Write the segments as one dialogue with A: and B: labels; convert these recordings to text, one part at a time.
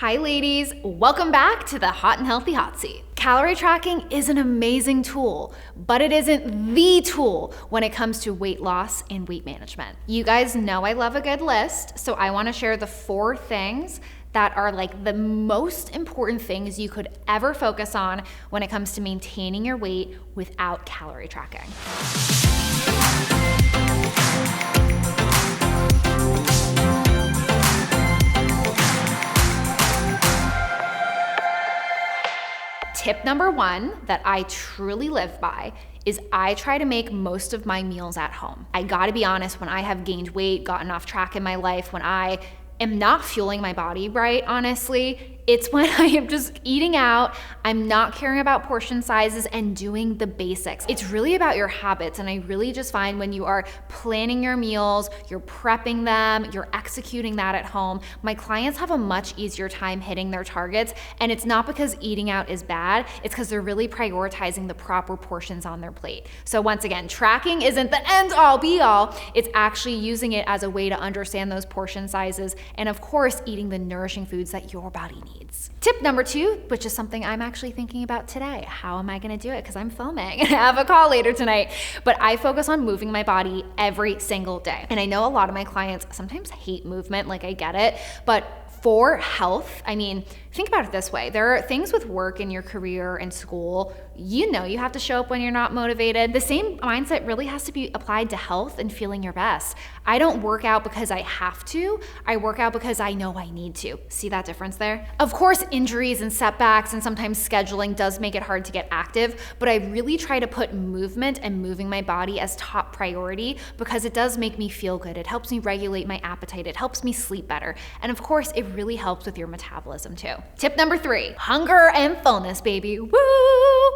A: Hi ladies, welcome back to the Hot and Healthy Hot Seat. Calorie tracking is an amazing tool, but it isn't the tool when it comes to weight loss and weight management. You guys know I love a good list, so I wanna share the 4 things that are like the most important things you could ever focus on when it comes to maintaining your weight without calorie tracking. Tip number 1 that I truly live by is I try to make most of my meals at home. I gotta be honest, when I have gained weight, gotten off track in my life, when I am not fueling my body right, honestly, it's when I am just eating out, I'm not caring about portion sizes and doing the basics. It's really about your habits, and I really just find when you are planning your meals, you're prepping them, you're executing that at home, my clients have a much easier time hitting their targets, and it's not because eating out is bad, it's because they're really prioritizing the proper portions on their plate. So once again, tracking isn't the end all be all, it's actually using it as a way to understand those portion sizes, and of course, eating the nourishing foods that your body needs. Tip number 2, which is something I'm actually thinking about today. How am I gonna do it? Because I'm filming and I have a call later tonight. But I focus on moving my body every single day. And I know a lot of my clients sometimes hate movement, like I get it, but for health, I mean, think about it this way. There are things with work and your career and school, you know you have to show up when you're not motivated. The same mindset really has to be applied to health and feeling your best. I don't work out because I have to. I work out because I know I need to. See that difference there? Of course, injuries and setbacks and sometimes scheduling does make it hard to get active, but I really try to put movement and moving my body as top priority because it does make me feel good. It helps me regulate my appetite. It helps me sleep better. And of course, it really helps with your metabolism too. Tip number 3, hunger and fullness, baby. Woo!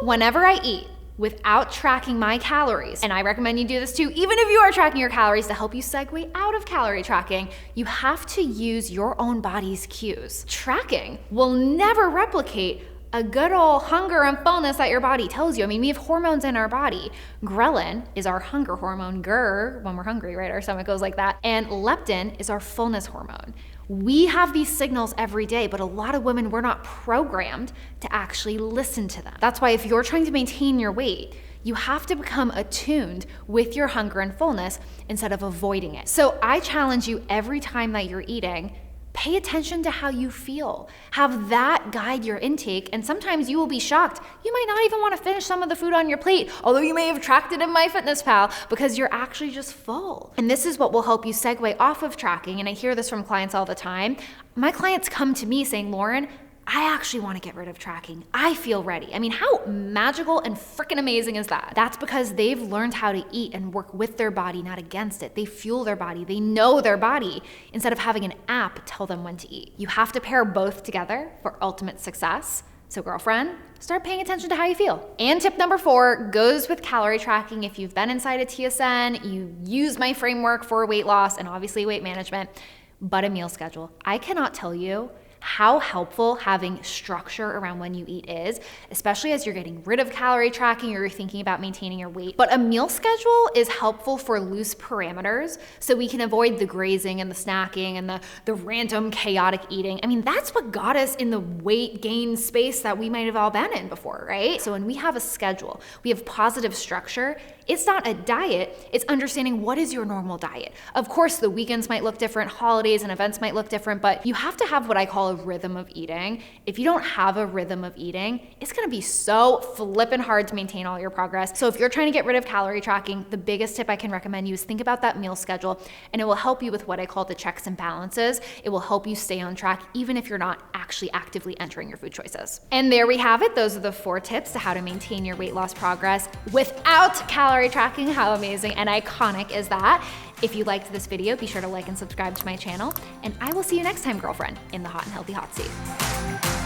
A: Whenever I eat without tracking my calories, and I recommend you do this too, even if you are tracking your calories to help you segue out of calorie tracking, you have to use your own body's cues. Tracking will never replicate a good old hunger and fullness that your body tells you. I mean, we have hormones in our body. Ghrelin is our hunger hormone, grr, when we're hungry, right? Our stomach goes like that. And leptin is our fullness hormone. We have these signals every day, but a lot of women, we're not programmed to actually listen to them. That's why if you're trying to maintain your weight, you have to become attuned with your hunger and fullness instead of avoiding it. So I challenge you every time that you're eating, pay attention to how you feel. Have that guide your intake, and sometimes you will be shocked. You might not even want to finish some of the food on your plate, although you may have tracked it in MyFitnessPal, because you're actually just full. And this is what will help you segue off of tracking, and I hear this from clients all the time. My clients come to me saying, Lauren, I actually want to get rid of tracking. I feel ready. I mean, how magical and freaking amazing is that? That's because they've learned how to eat and work with their body, not against it. They fuel their body. They know their body instead of having an app tell them when to eat. You have to pair both together for ultimate success. So girlfriend, start paying attention to how you feel. And tip number 4 goes with calorie tracking. If you've been inside a TSN, you use my framework for weight loss and obviously weight management, but a meal schedule. I cannot tell you how helpful having structure around when you eat is, especially as you're getting rid of calorie tracking or you're thinking about maintaining your weight. But a meal schedule is helpful for loose parameters so we can avoid the grazing and the snacking and the random chaotic eating. I mean, that's what got us in the weight gain space that we might have all been in before, right? So when we have a schedule, we have positive structure, it's not a diet, it's understanding what is your normal diet. Of course, the weekends might look different, holidays and events might look different, but you have to have what I call a rhythm of eating. If you don't have a rhythm of eating, it's gonna be so flippin' hard to maintain all your progress. So if you're trying to get rid of calorie tracking, the biggest tip I can recommend you is think about that meal schedule, and it will help you with what I call the checks and balances. It will help you stay on track even if you're not actually actively entering your food choices. And there we have it. Those are the 4 tips to how to maintain your weight loss progress without calorie tracking. How amazing and iconic is that? If you liked this video, be sure to like and subscribe to my channel, and I will see you next time, girlfriend, in the Hot and Healthy Hot Seat.